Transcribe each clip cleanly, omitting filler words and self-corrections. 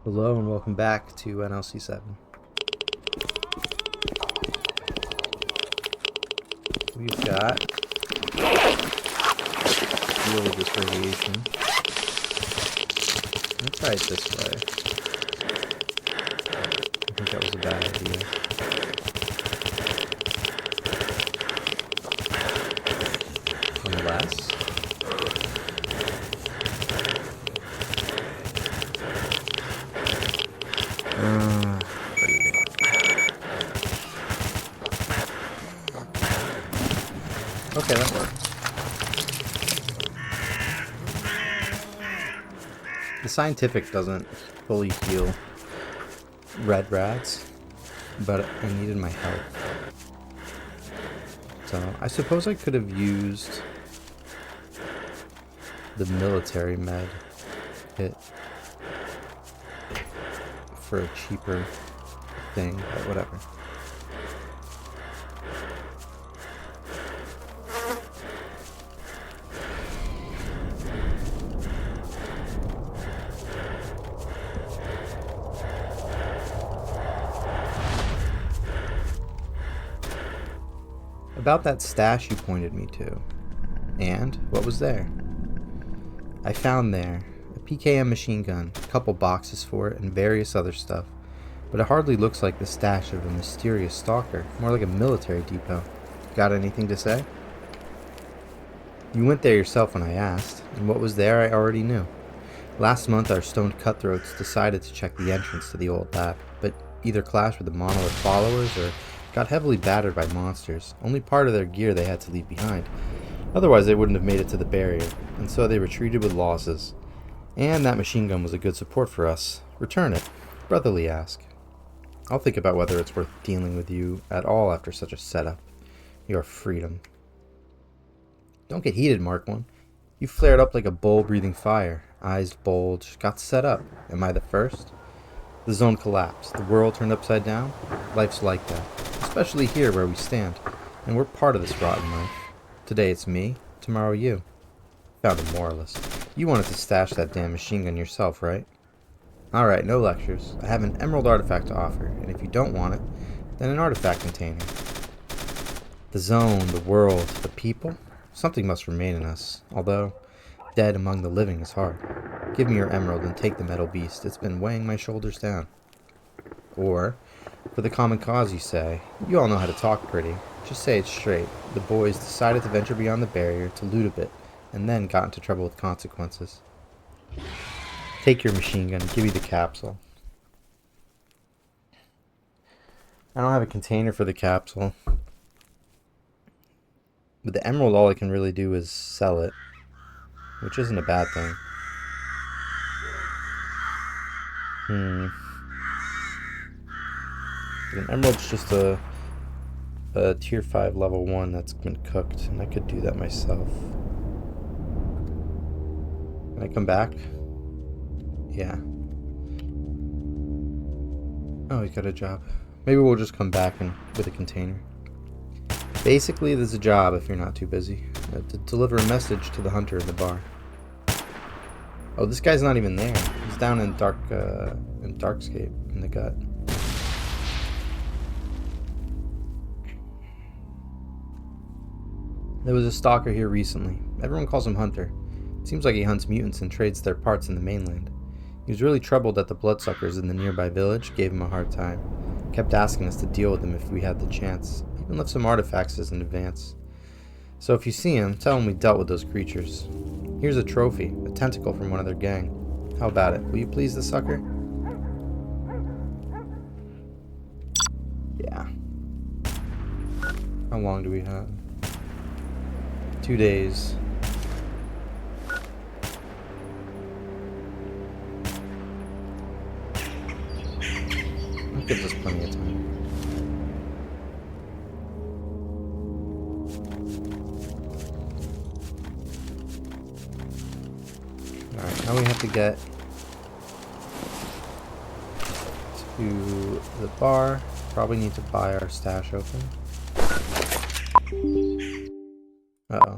Hello and welcome back to NLC7. We've got deal with this radiation. Let's try it this way. I think that was a bad idea. Unless okay, that worked. The scientific doesn't fully heal red rats, but I needed my help. So I suppose I could have used the military med kit for a cheaper thing, but whatever. About that stash you pointed me to. And what was there? I found there a PKM machine gun, a couple boxes for it, and various other stuff. But it hardly looks like the stash of a mysterious stalker, more like a military depot. Got anything to say? You went there yourself when I asked, and what was there I already knew. Last month our stoned cutthroats decided to check the entrance to the old lab, but either clashed with the monolith followers or got heavily battered by monsters. Only part of their gear they had to leave behind. Otherwise they wouldn't have made it to the barrier, and so they retreated with losses. And that machine gun was a good support for us. Return it. Brotherly ask. I'll think about whether it's worth dealing with you at all after such a setup. Your freedom. Don't get heated, Mark One. You flared up like a bull breathing fire. Eyes bulged. Got set up. Am I the first? The zone collapsed. The world turned upside down. Life's like that. Especially here where we stand. And we're part of this rotten life. Today it's me. Tomorrow you. Found a moralist. You wanted to stash that damn machine gun yourself, right? Alright, no lectures. I have an emerald artifact to offer. And if you don't want it, then an artifact container. The zone, the world, the people. Something must remain in us. Although dead among the living is hard. Give me your emerald and take the metal beast. It's been weighing my shoulders down. Or, for the common cause, you say. You all know how to talk pretty. Just say it straight. The boys decided to venture beyond the barrier, to loot a bit, and then got into trouble with consequences. Take your machine gun. Give me the capsule. I don't have a container for the capsule. With the emerald, all I can really do is sell it, which isn't a bad thing. An emerald's just a tier 5 level 1 that's been cooked, and I could do that myself. Can I come back? Yeah. Oh, he got a job. Maybe we'll just come back with a container. Basically, there's a job if you're not too busy. To deliver a message to the hunter in the bar. Oh, this guy's not even there. He's down in Darkscape in the gut. There was a stalker here recently. Everyone calls him Hunter. Seems like he hunts mutants and trades their parts in the mainland. He was really troubled that the bloodsuckers in the nearby village gave him a hard time. Kept asking us to deal with him if we had the chance. Even left some artifacts as an advance. So if you see him, tell him we dealt with those creatures. Here's a trophy, a tentacle from one of their gang. How about it? Will you please the sucker? Yeah. How long do we have? 2 days. That gives us plenty of time. Alright, now we have to get to the bar. Probably need to buy our stash open. Uh-oh.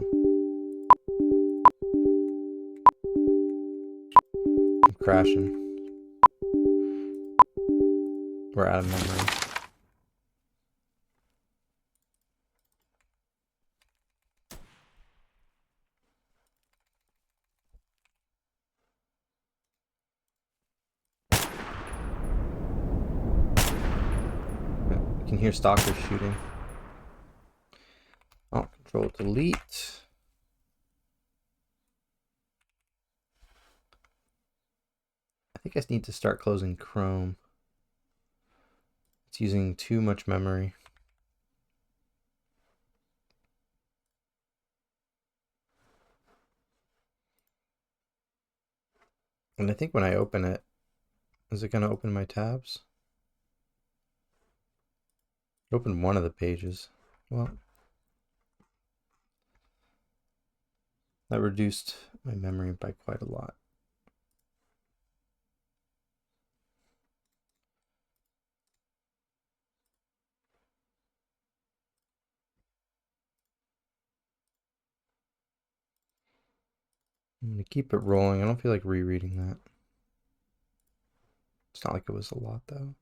I'm crashing. We're out of memory. You can hear stalkers shooting. Alt Control Delete. I think I need to start closing Chrome. It's using too much memory. And I think when I open it, is it going to open my tabs? It opened one of the pages. Well, that reduced my memory by quite a lot. I'm going to keep it rolling. I don't feel like rereading that. It's not like it was a lot, though.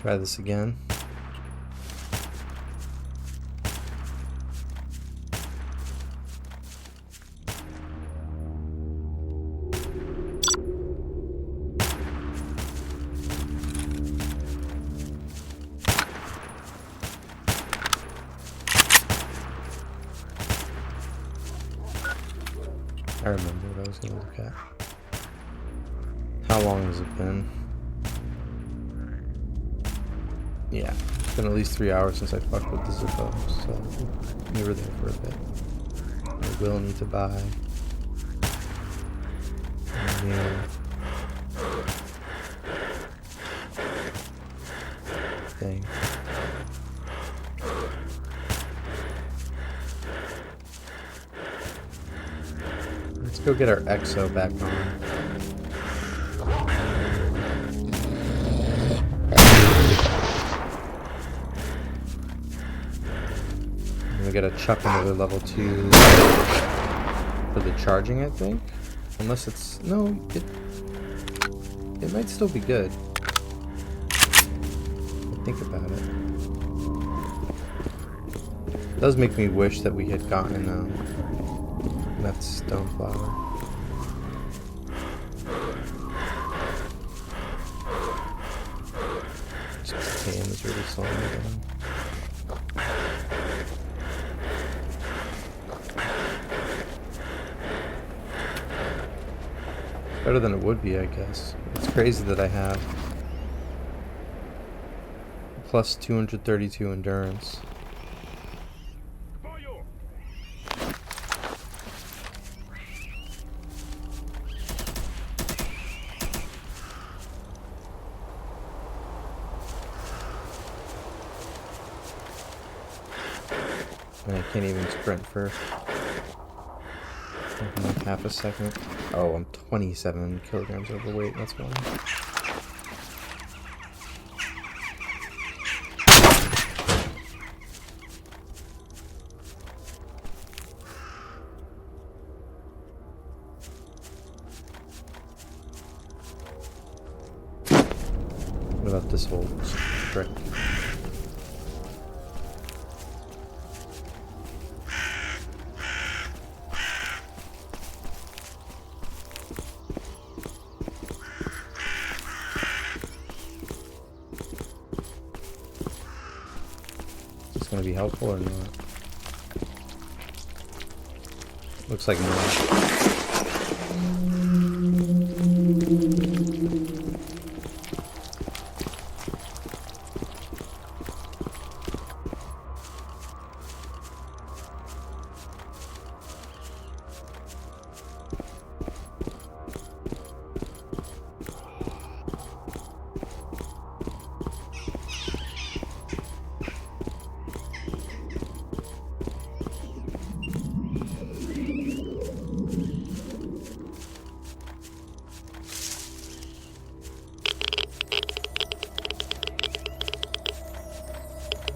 Try this again. I remember what I was going to look at. How long has it been? Yeah, it's been at least 3 hours since I fucked with the Zippo, so we were there for a bit. I will need to buy a new thing. Let's go get our EXO back on. We gotta chuck another level 2 for the charging, I think. Unless it's... no, it might still be good. Think about it. It does make me wish that we had gotten that stone flower. Just the game is really slowing me down. Better than it would be, I guess. It's crazy that I have plus 232 endurance. And I can't even sprint for like half a second. Oh, I'm 27 kilograms overweight, that's why. What about this whole trick? to be helpful or not? Looks like no.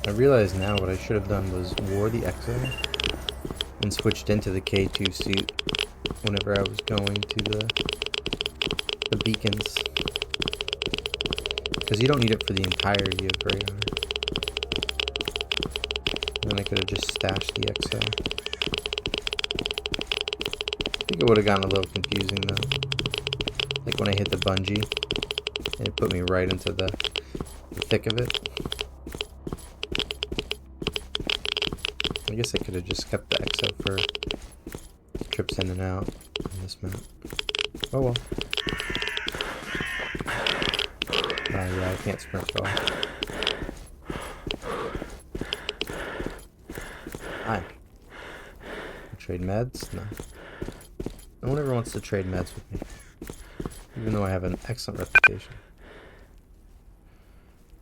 I realize now what I should have done was wore the XO and switched into the K2 suit whenever I was going to the beacons. Because you don't need it for the entirety of radar. Then I could have just stashed the XO. I think it would have gotten a little confusing though. Like when I hit the bungee, and it put me right into the thick of it. I guess I could have just kept the XO for trips in and out on this map. Oh well. Yeah, I can't sprint at all. Hi. Trade meds? No. No one ever wants to trade meds with me. Even though I have an excellent reputation.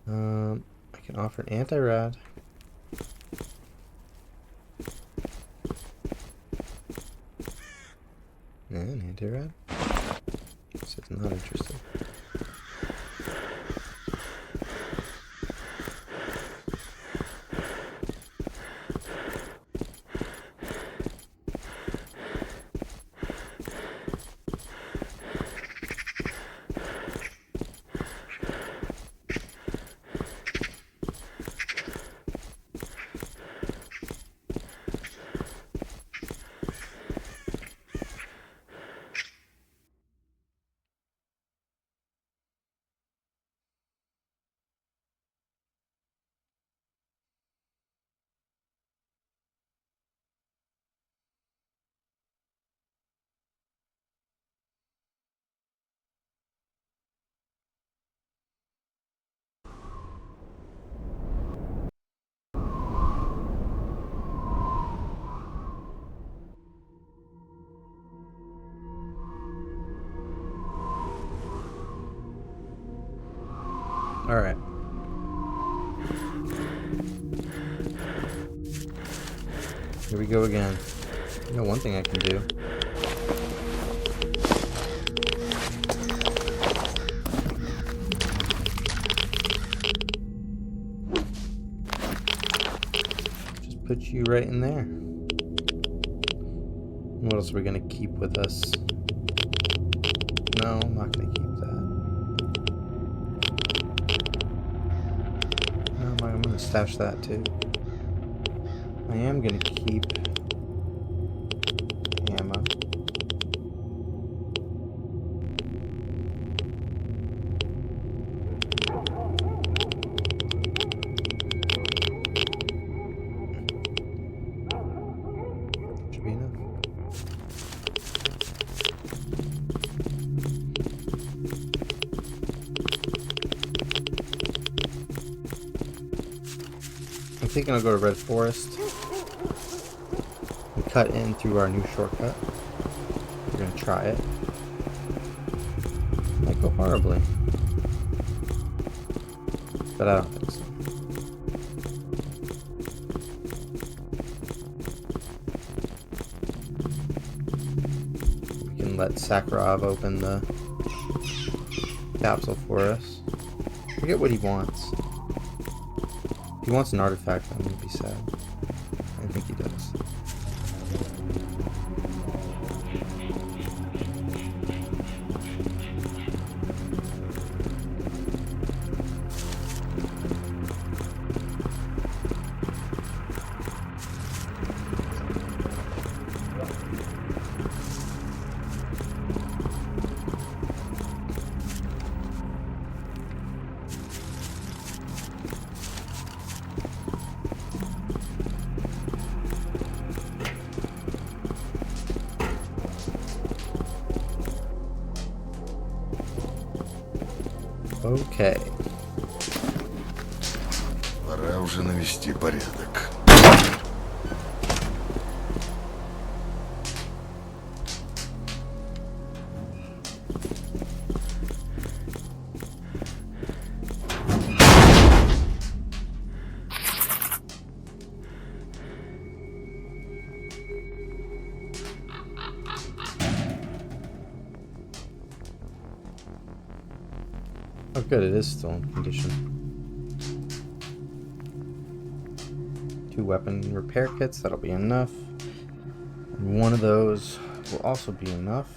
I can offer an anti-rad. And an anti-rad? So it's not interested. Alright. Here we go again. You know, one thing I can do. Just put you right in there. What else are we gonna keep with us? No, I'm not gonna keep that. No, I'm gonna stash that too. I am gonna keep ammo. Should be enough. I'm thinking I'll go to Red Forest and cut in through our new shortcut. We're gonna try it. Might go horribly, but I don't think so. We can let Sakharov open the capsule for us. Forget what he wants. If he wants an artifact, I'm gonna be sad. I think he does. Okay. Пора уже навести порядок. Oh good, it is still in condition. 2 weapon repair kits, that'll be enough. And one of those will also be enough.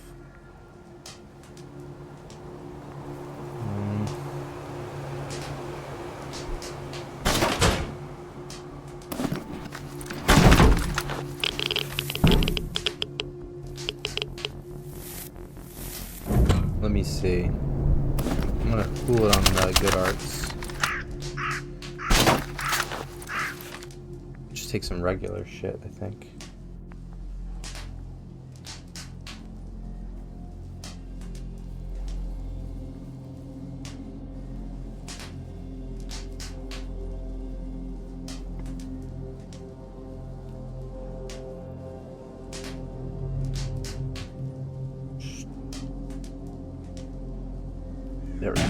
Let me see. I'm gonna cool it on the good arts. Just take some regular shit, I think. There we go.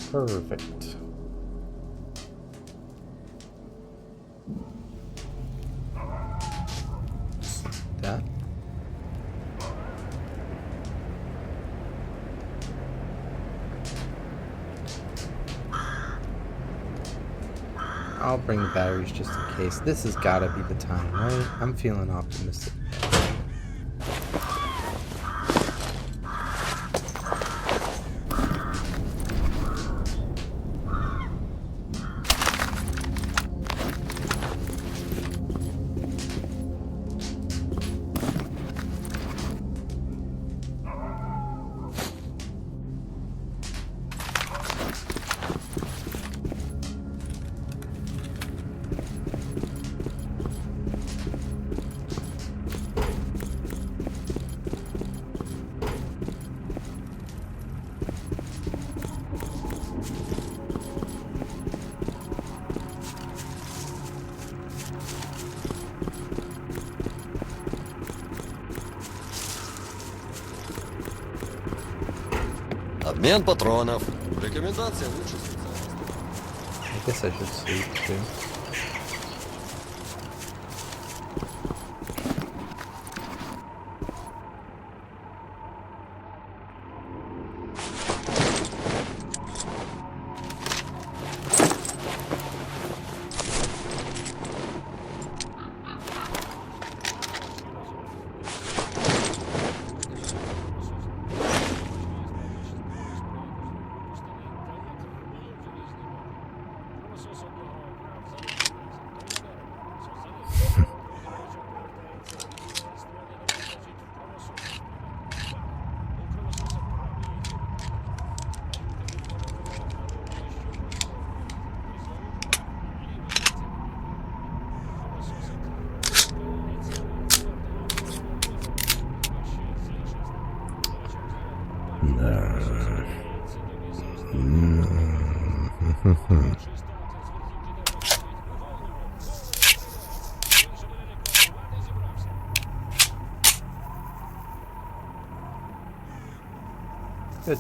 Perfect. That. I'll bring the batteries just in case. This has got to be the time, right? I'm feeling optimistic. Обмен патронов. Рекомендация лучше специалиста. I guess I should sleep too. Good.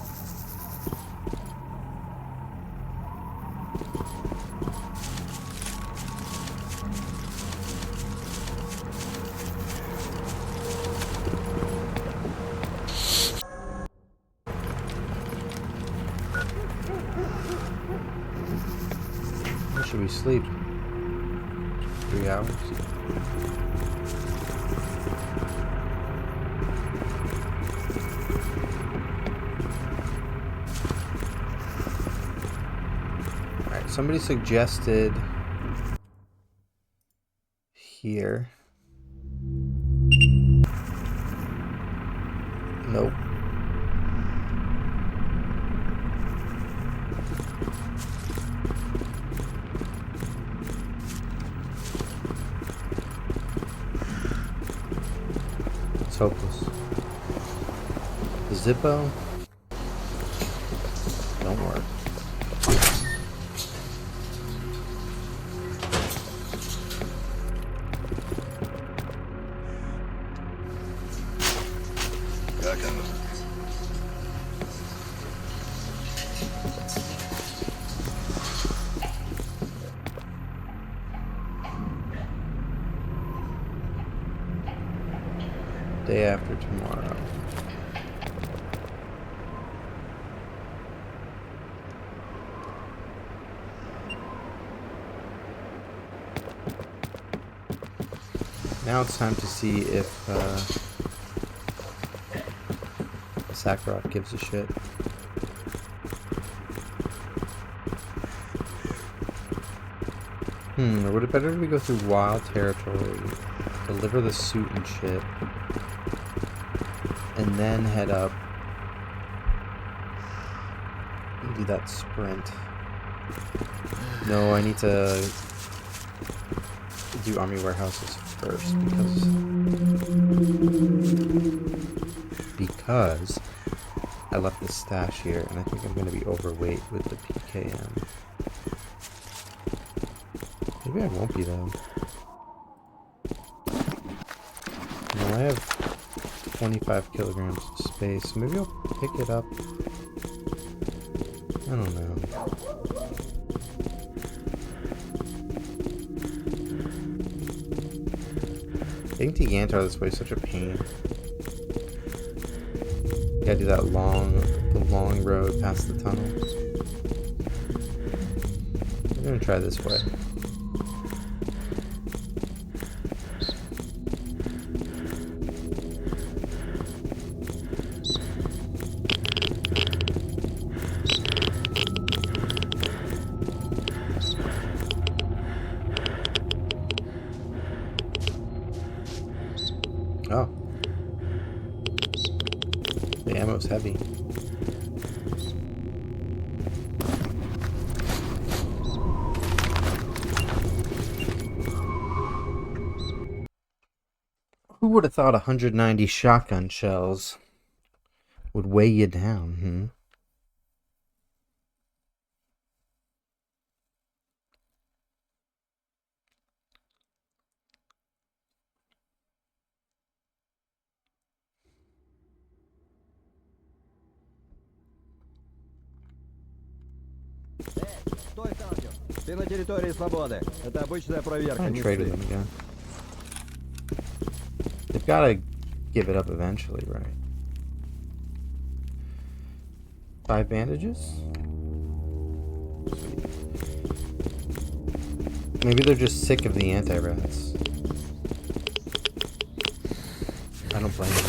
When should we sleep? 3 hours? somebody suggested here. Nope. It's hopeless. The Zippo don't work. Как оно? Day after tomorrow. Now it's time to see if Sakharov gives a shit. Or would it better if we go through wild territory, deliver the suit and shit, and then head up and do that sprint? No, I need to do army warehouses first because I left the stash here and I think I'm going to be overweight with the PKM. Maybe I won't be though. No, I have 25 kilograms of space. Maybe I'll pick it up. I don't know. Getting to Yantar this way is such a pain. You gotta do that the long road past the tunnels. I'm gonna try this way. Oh. The ammo's heavy. Who would have thought 190 shotgun shells would weigh you down, Стой, сталкер! Ты на территории свободы. Это обычная проверка. I trade with them again. They've gotta give it up eventually, right? 5 bandages? Sweet. Maybe they're just sick of the anti-rats. I don't blame them.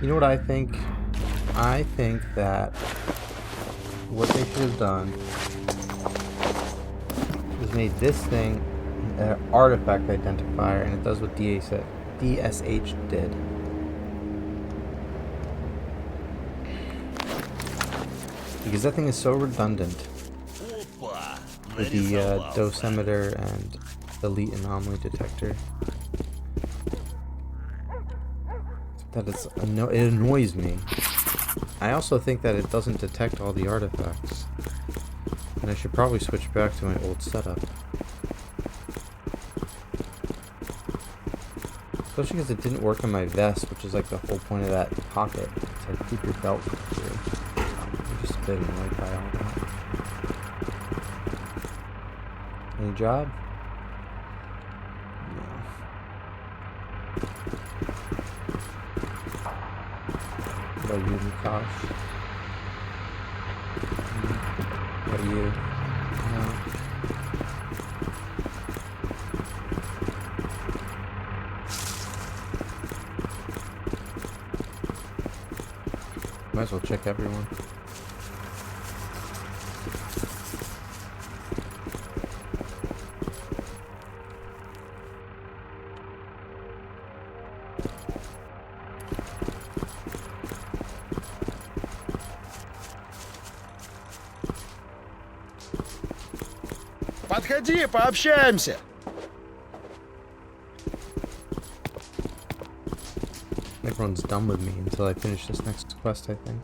You know what I think? I think that what they should have done is made this thing an artifact identifier, and it does what DSH did. Because that thing is so redundant with the dosimeter and elite anomaly detector. That it annoys me. I also think that it doesn't detect all the artifacts. And I should probably switch back to my old setup. Especially because it didn't work on my vest, which is like the whole point of that pocket. It's like keep your belt through. I'm just bitten right by all that. Any job? No. What about you, Mikosh? What about you? No. Might as well check everyone. Подходи, пообщаемся. Everyone's done with me until I finish this next quest, I think.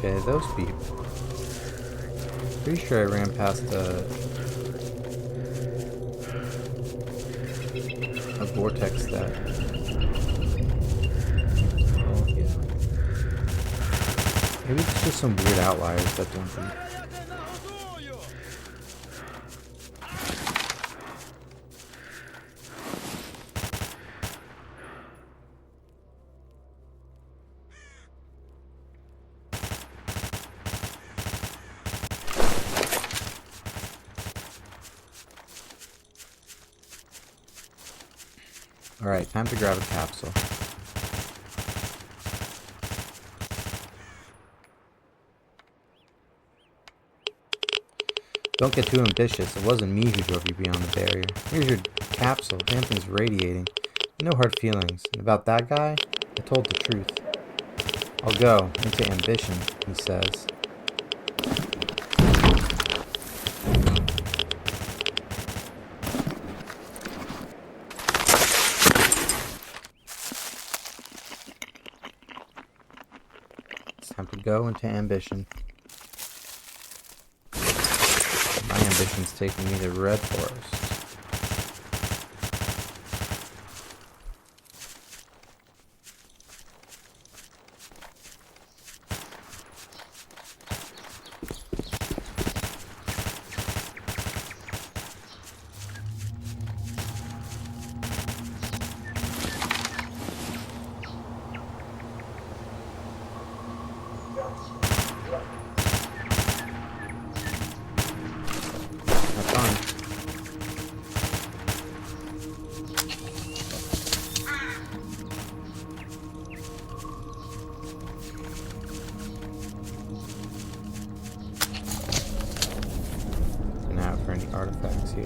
Okay, those people. Pretty sure I ran past a vortex that. Oh yeah. Maybe it's just some weird outliers that don't beat. Alright, time to grab a capsule. Don't get too ambitious. It wasn't me who drove you beyond the barrier. Here's your capsule. Damn thing's radiating. No hard feelings. And about that guy, I told the truth. I'll go into ambition, he says. Time to go into ambition. My ambition's taking me to Red Forest. For any artifacts here.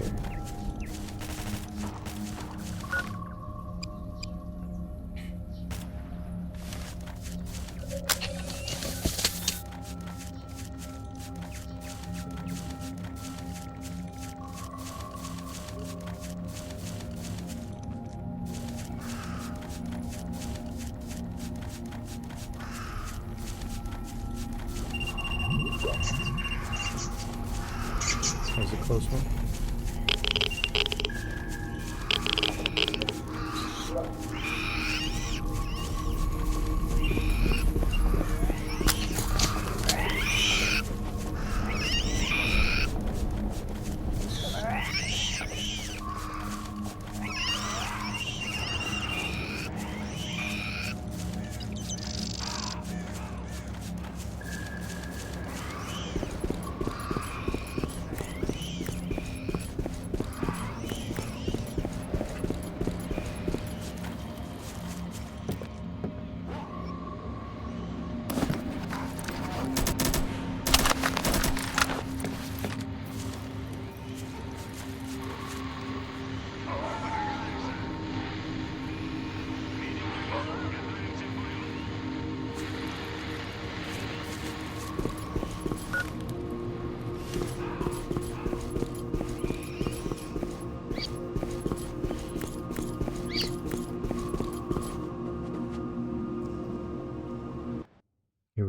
That was a close one.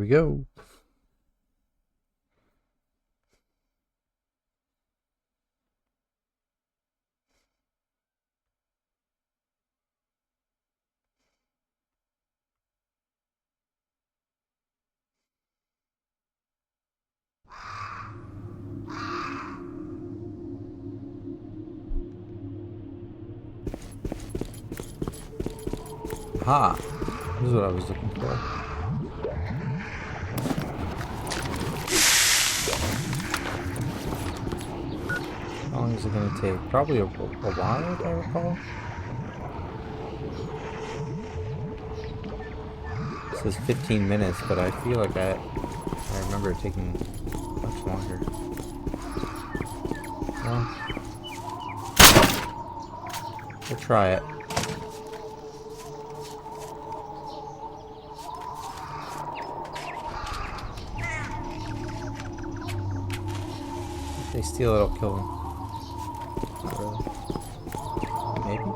we go. Ha! This is what I was looking for. How long is it going to take? Probably a while, if I recall. It says 15 minutes, but I feel like I remember it taking much longer. Well, we'll try it. If they steal it, I'll kill them. Not really. Maybe?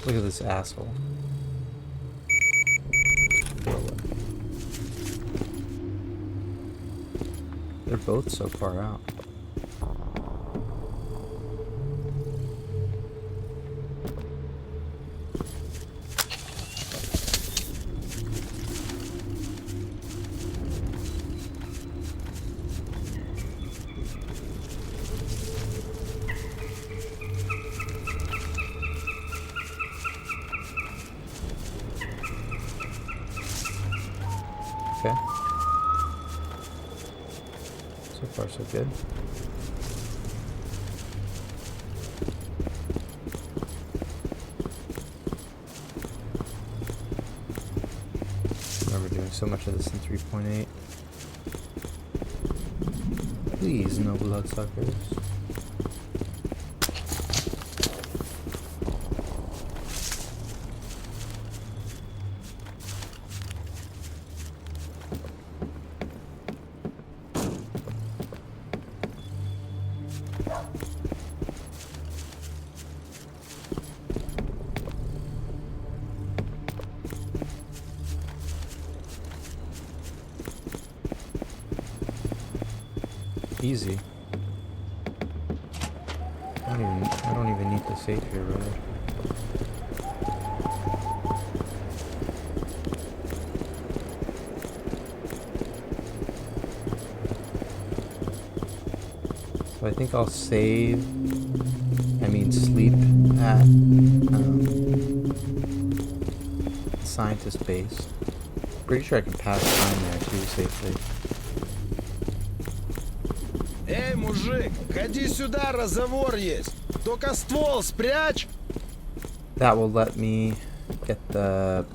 Look at this asshole. They're both so far out. Okay. So far, so good. Remember doing so much of this in 3.8. Please, no bloodsuckers. Easy. I don't even need to save here, really. So I think I'll save. Sleep at scientist base. Pretty sure I can pass time there too safely. Эй, мужик, ходи сюда, разговор есть. Только ствол спрячь. That will let me get the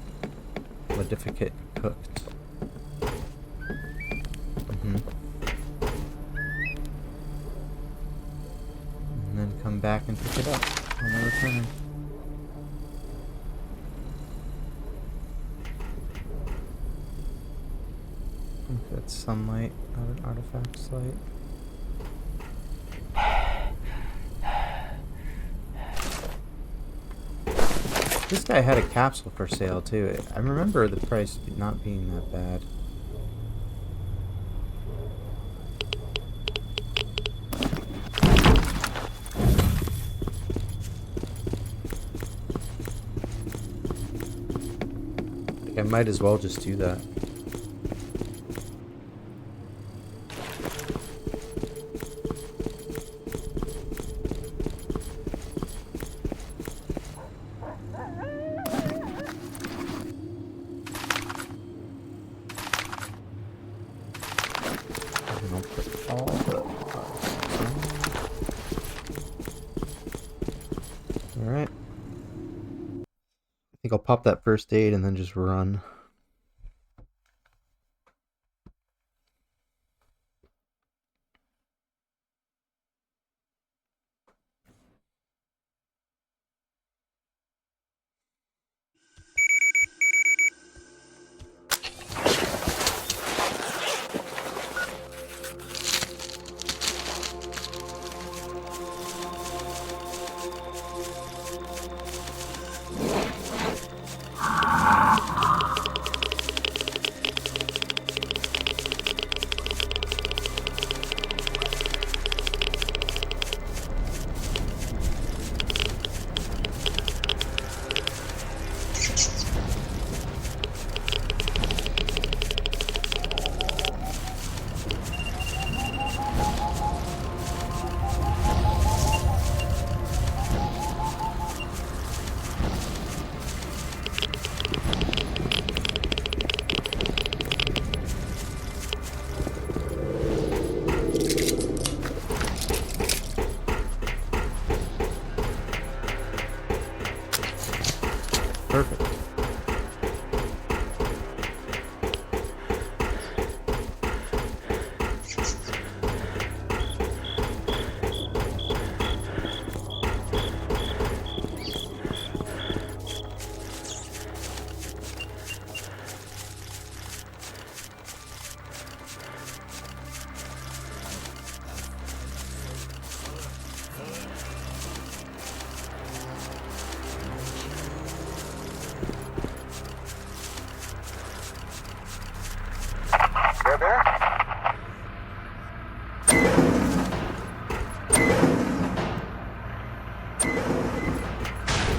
certificate cooked. And then come back and pick it up when I return. I think that's sunlight, not an artifact light. This guy had a capsule for sale too. I remember the price not being that bad. I might as well just do that. think I'll pop that first aid and then just run. Perfect.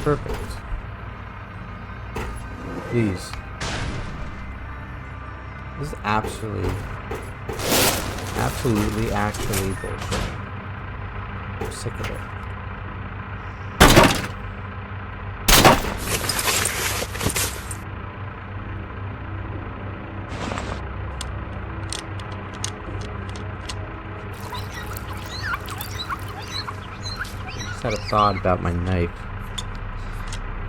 Perfect. Jeez. This is actually bullshit. I'm sick of it. Just had a thought about my knife.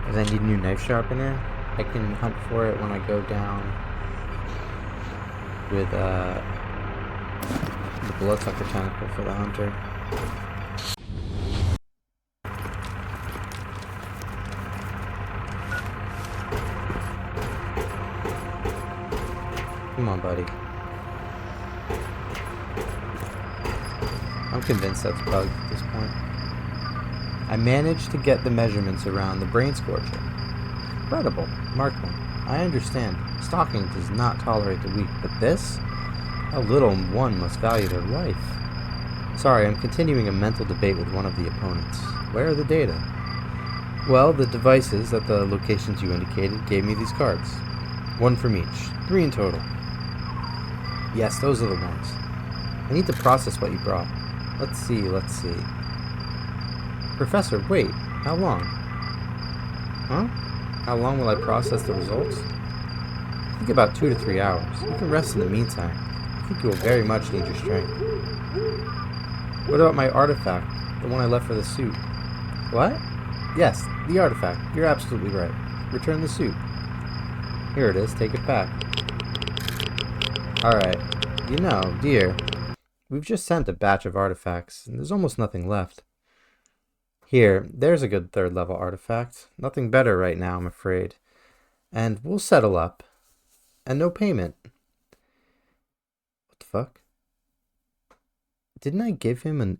As I need a new knife sharpener, I can hunt for it when I go down with the bloodsucker tentacle for the hunter. Come on, buddy. I'm convinced that's bugged at this point. I managed to get the measurements around the brain scorcher. Incredible. Markman, I understand. Stalking does not tolerate the weak, but this? How little one must value their life. Sorry, I'm continuing a mental debate with one of the opponents. Where are the data? Well, the devices at the locations you indicated gave me these cards. One from each. 3 in total. Yes, those are the ones. I need to process what you brought. Let's see. Professor, wait. How long? Huh? How long will I process the results? I think about 2 to 3 hours. You can rest in the meantime. I think you will very much need your strength. What about my artifact? The one I left for the suit. What? Yes, the artifact. You're absolutely right. Return the suit. Here it is. Take it back. Alright. You know, dear, we've just sent a batch of artifacts, and there's almost nothing left. Here, there's a good 3rd level artifact. Nothing better right now, I'm afraid. And we'll settle up. And no payment. What the fuck? Didn't I give him an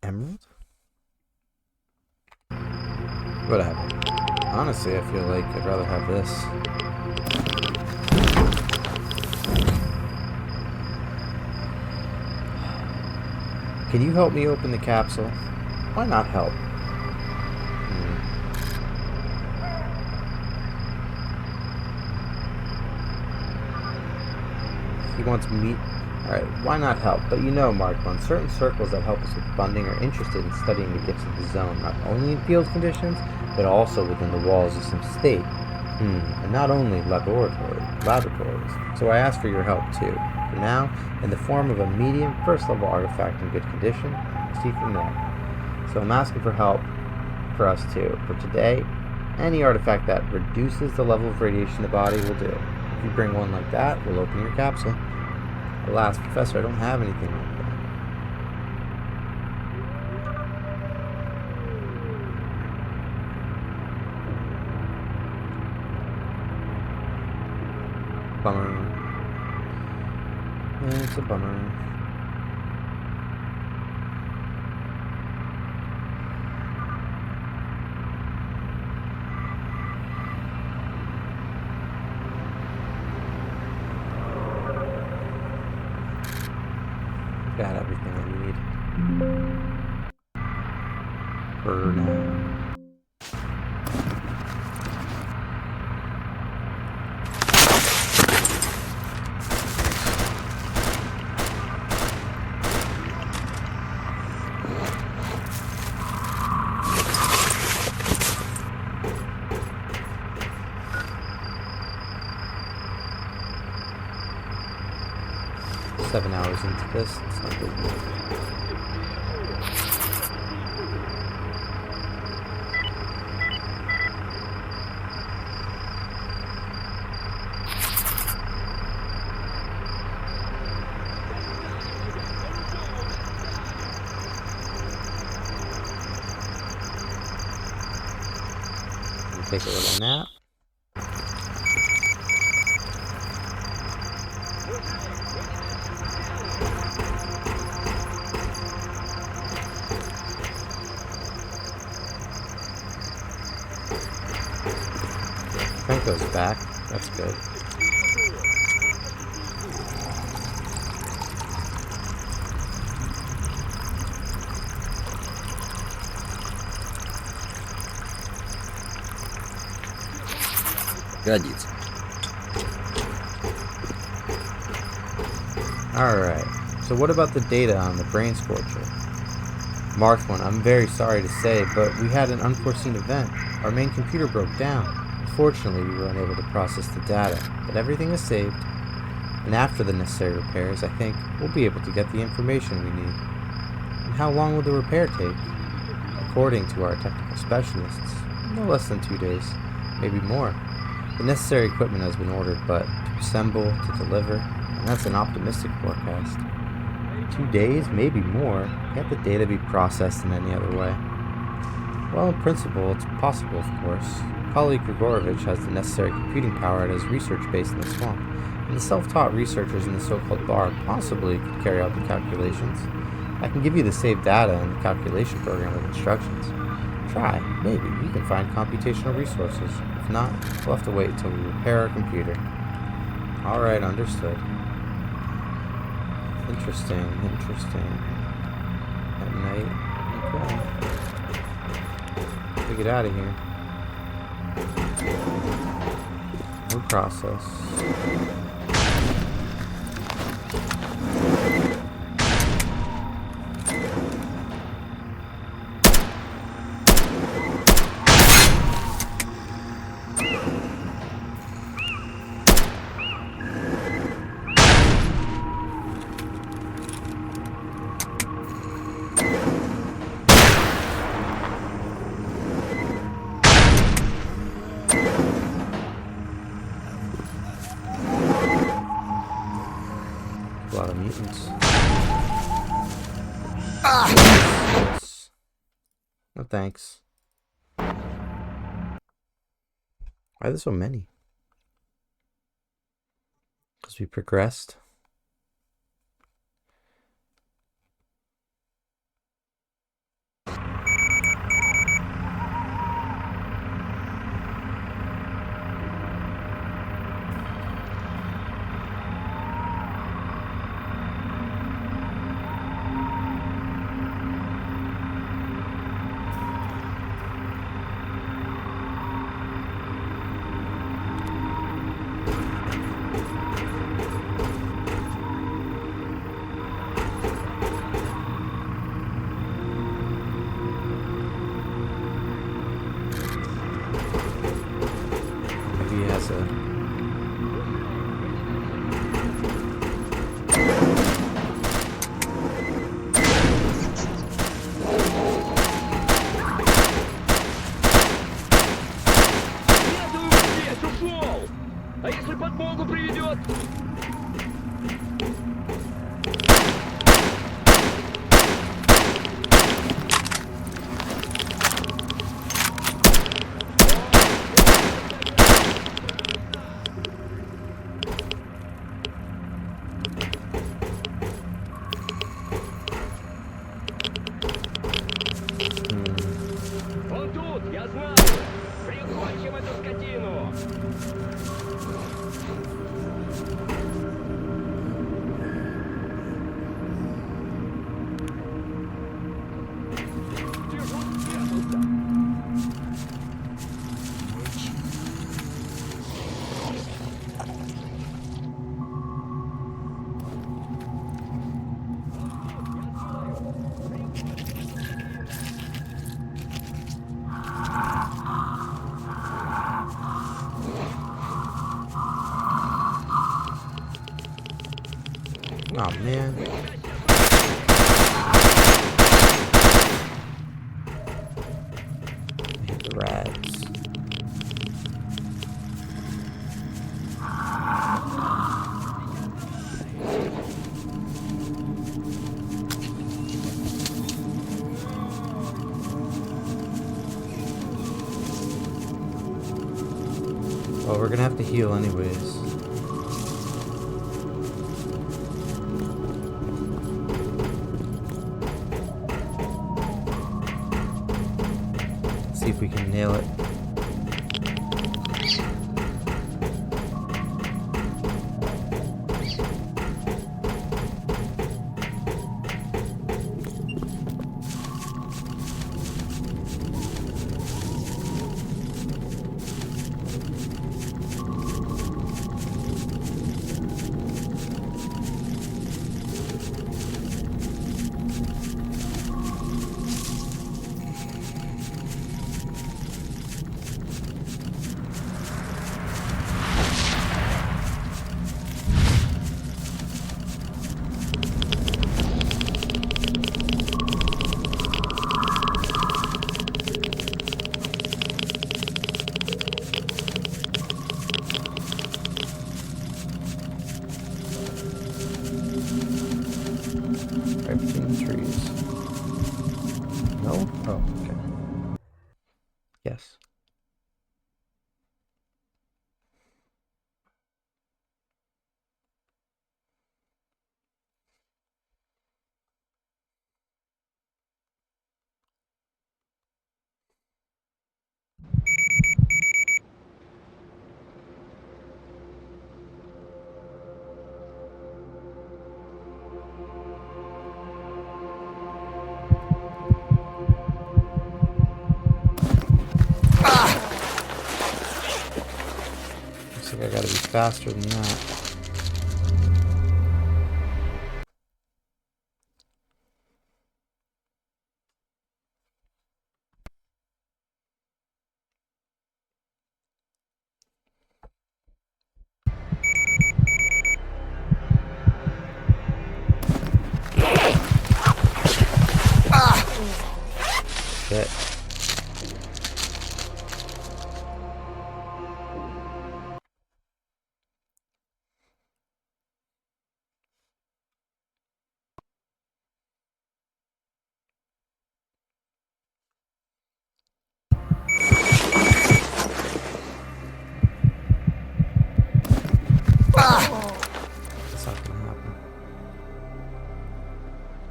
emerald? Whatever. Honestly, I feel like I'd rather have this. Can you help me open the capsule? Why not help? He wants meat. Alright, why not help? But you know, Markman, certain circles that help us with funding are interested in studying the gifts of the zone, not only in field conditions, but also within the walls of some state. And not only laboratories. So I ask for your help too. For now, in the form of a medium 1st level artifact in good condition, we'll see from there. So I'm asking for help for us too. For today, Any artifact that reduces the level of radiation in the body will do. If you bring one like that, we'll open your capsule. Alas, Professor, I don't have anything like that. Bummer. It's a bummer. Got everything I need. For now. 7 hours into this, it's not good. Take a little nap. Frank goes back. That's good. Годится. Alright, so what about the data on the brain scorcher? Marked one, I'm very sorry to say, but we had an unforeseen event. Our main computer broke down. Unfortunately, we were unable to process the data, but everything is saved. And after the necessary repairs, I think we'll be able to get the information we need. And how long will the repair take? According to our technical specialists, no less than 2 days, maybe more. The necessary equipment has been ordered, but to assemble, to deliver, and that's an optimistic forecast. 2 days, maybe more. Can't the data be processed in any other way? Well, in principle, it's possible, of course. Colleague Grigorovich has the necessary computing power at his research base in the swamp, and the self-taught researchers in the so-called bar possibly could carry out the calculations. I can give you the saved data and the calculation program with instructions. Try, maybe, you can find computational resources. If not, we'll have to wait until we repair our computer. Alright, understood. Interesting. At night. Okay. We get out of here. No process. A lot of mutants. Yes. No thanks. Why are there so many? Because we progressed. Oh man. I hit the rats. Well, we're gonna have to heal anyways. See if we can nail it. Right between the trees. No? Oh, okay. Yes. Looks like I gotta be faster than that. Shit. That's not gonna happen.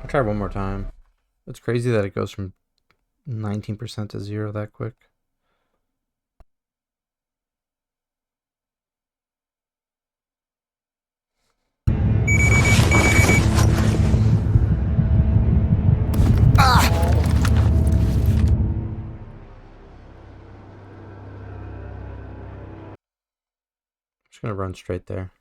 I'll try one more time. It's crazy that it goes from 19% to 0 that quick. I'm just gonna run straight there.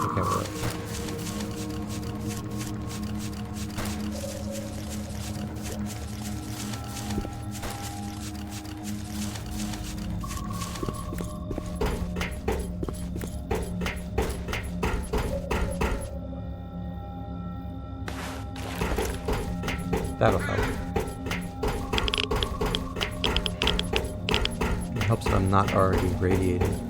Okay, well, that'll help. helps that I'm not already radiated as well.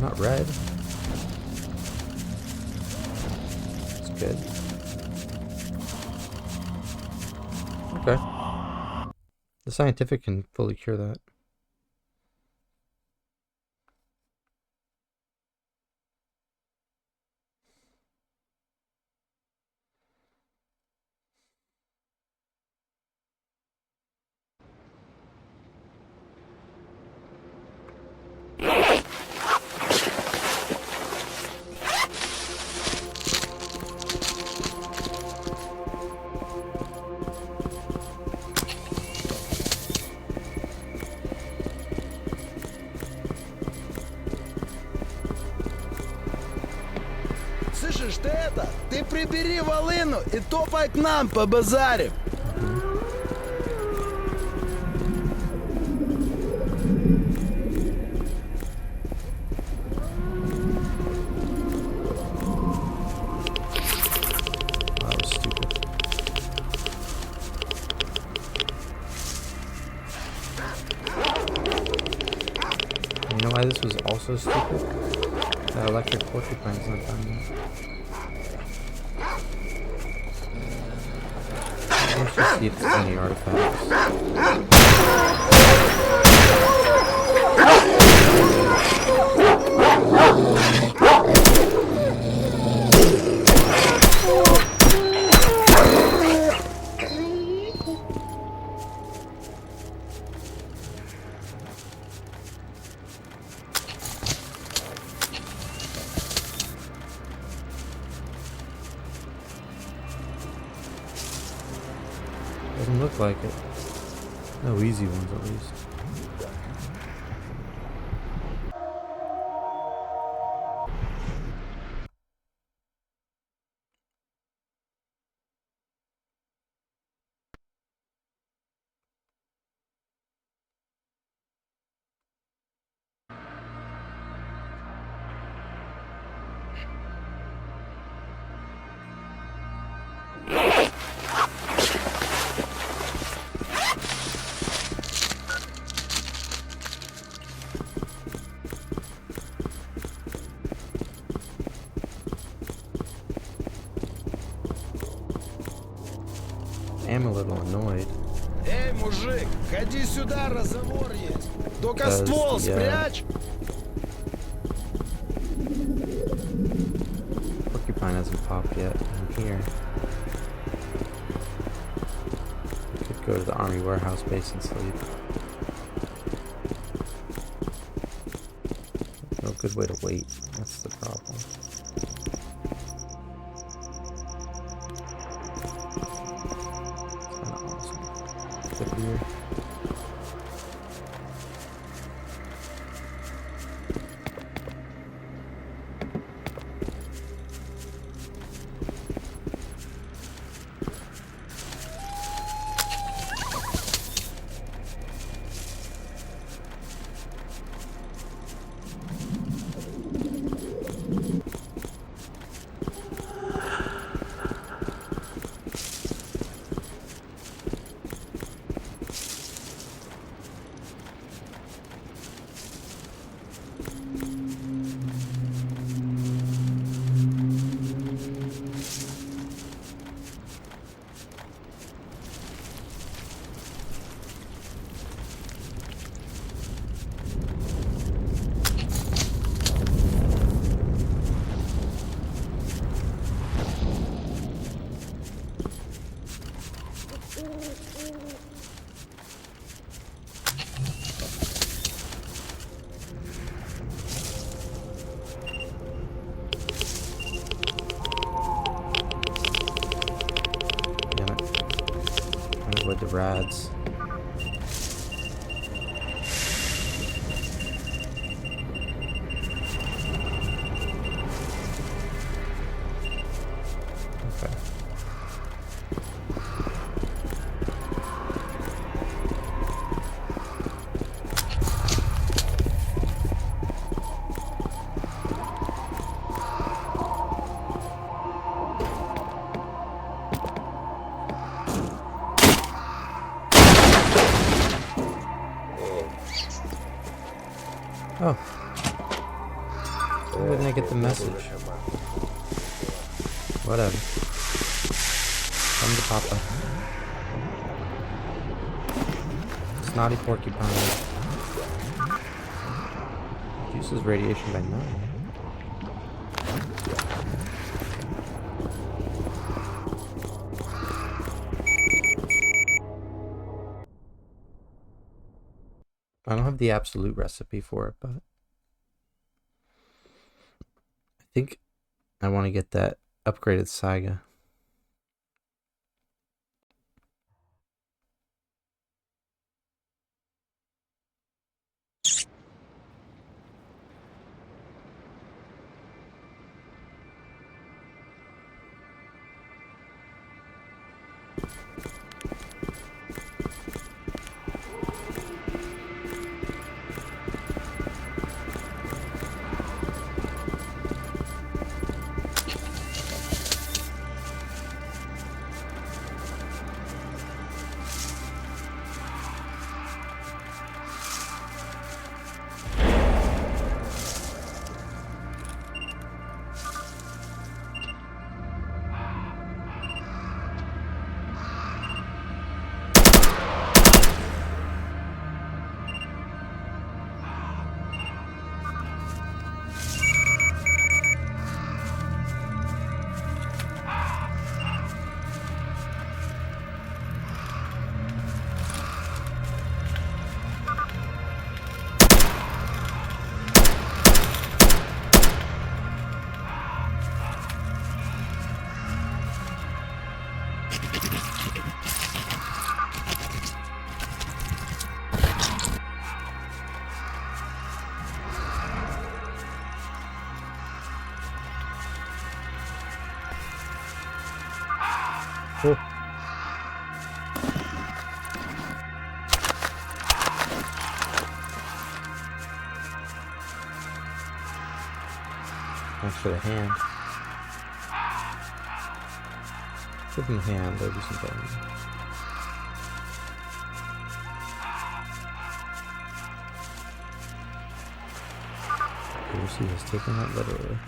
Not red. It's good. Okay. The scientific can fully cure that. Слышишь, ты это? Ты прибери волыну и топай к нам по базаре. That was stupid. You know why this was also stupid? That electric porcupine's not done yet. Let's just see if there's any artifacts. Doesn't look like it. No easy ones, at least. I am a little annoyed. Эй, мужик, ходи сюда, разговор есть. Только Because ствол the, спрячь. Porcupine hasn't popped yet. I'm here. Could go to the army warehouse base and sleep. No good way to wait. That's the problem. It's kind of awesome. Good here. Oh. Why didn't I get the message? Whatever. Come to Papa. Snotty porcupine. Reduces radiation by 9. I don't have the absolute recipe for it, but I think I want to get that upgraded Saiga. Cool. Thanks for the hand. Give him a hand, there'll be some better. Lucy has taken that literally.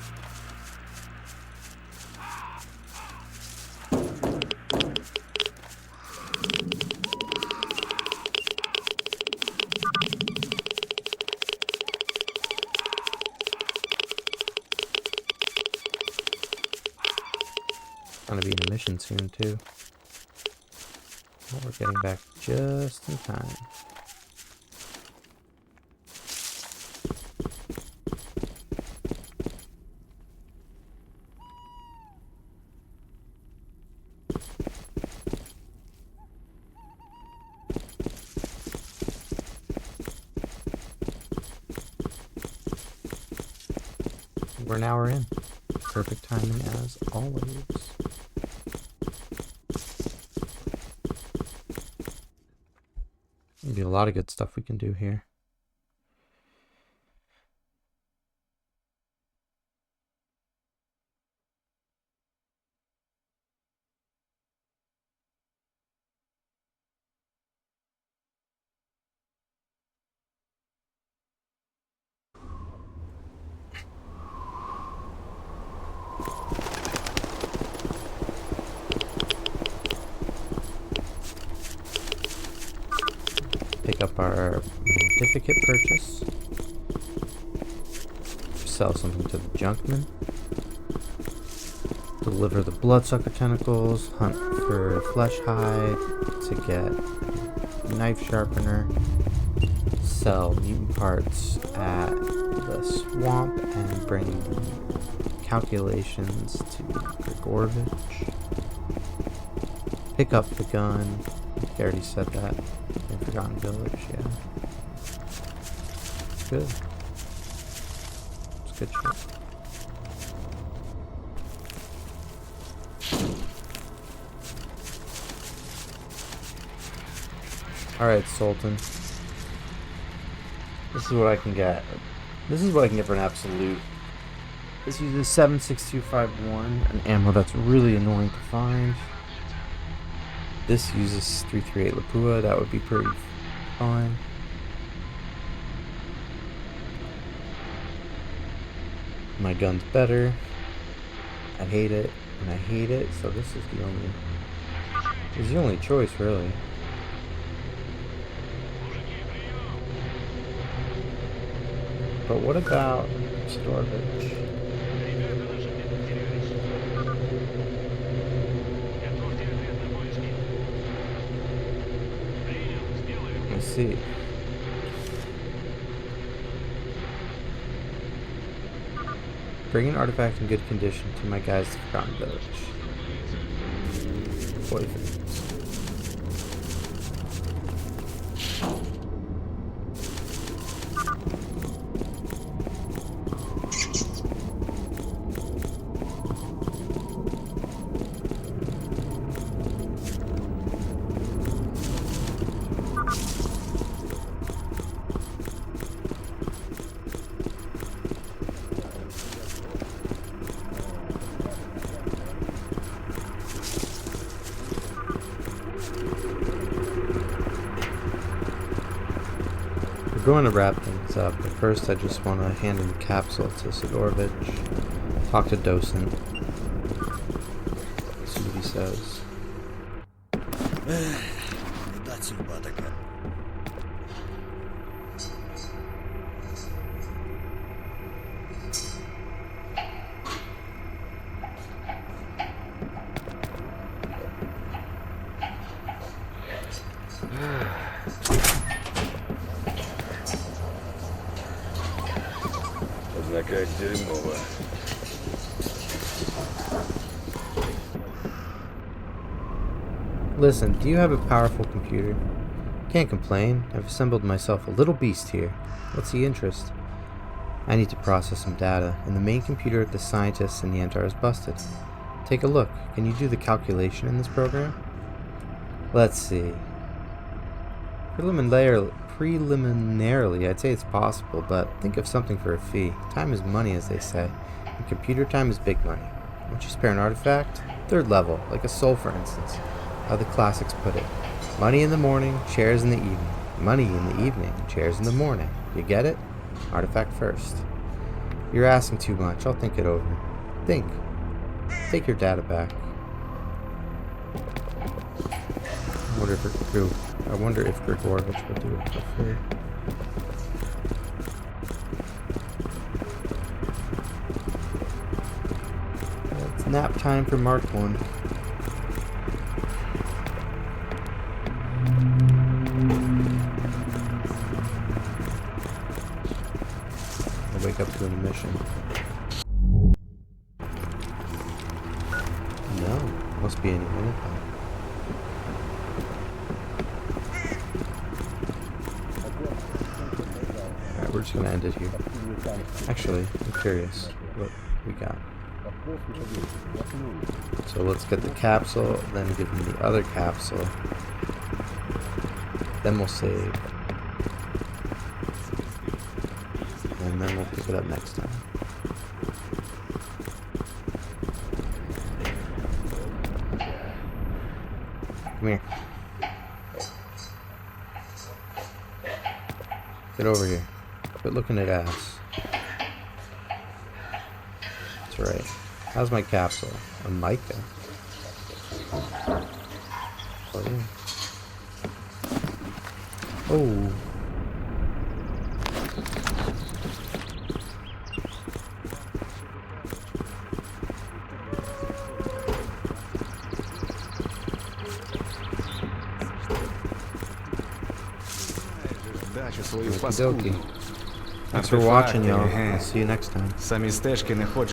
Gonna be in a mission soon too. Well, we're getting back just in time. We're an hour in. Perfect timing as always. There'll be a lot of good stuff we can do here. Pick up our certificate purchase. Sell something to the junkman. Deliver the bloodsucker tentacles. Hunt for flesh hide to get a knife sharpener. Sell mutant parts at the swamp and bring calculations to Grigorovich. Pick up the gun. I already said that. In Forgotten Village, yeah. Good. It's good shit. Alright, Sultan. This is what I can get. This is what I can get for an absolute. This uses 76251, an ammo that's really annoying to find. This uses 338 Lapua, that would be pretty fine. My gun's better. I hate it, and I hate it, so this is the only choice, really. But what about storage? Let's see. Bring an artifact in good condition to my guys' Forgotten Village. Poison. We're going to wrap things up, but first I just want to hand in the capsule to Sidorovich, talk to Docent, see what he says. Видать, судьба такая. Однако дерьмово. Listen, do you have a powerful computer? Can't complain. I've assembled myself a little beast here. What's the interest? I need to process some data, and the main computer of the scientists in the Yantar is busted. Take a look. Can you do the calculation in this program? Let's see. Preliminarily, I'd say it's possible, but think of something for a fee. Time is money, as they say, and computer time is big money. Once you spare an artifact, 3rd level, like a soul, for instance. How the classics put it. Money in the morning, chairs in the evening. Money in the evening, chairs in the morning. You get it? Artifact first. You're asking too much. I'll think it over. Think. Take your data back. I wonder if Grigorovich would do it for free. It's nap time for Mark 1. I'll wake up to an emission. No, must be any minute now. We're just gonna end it here. Actually, I'm curious what we got. So let's get the capsule, then give him the other capsule. Then we'll save. And then we'll pick it up next time. Come here. Get over here. Quit looking at ass. That's right. How's my capsule? A mica. Oh, yeah. Oh. Okie dokie. Thanks for watching, y'all. I'll see you next time. Самі стежки не хочуть.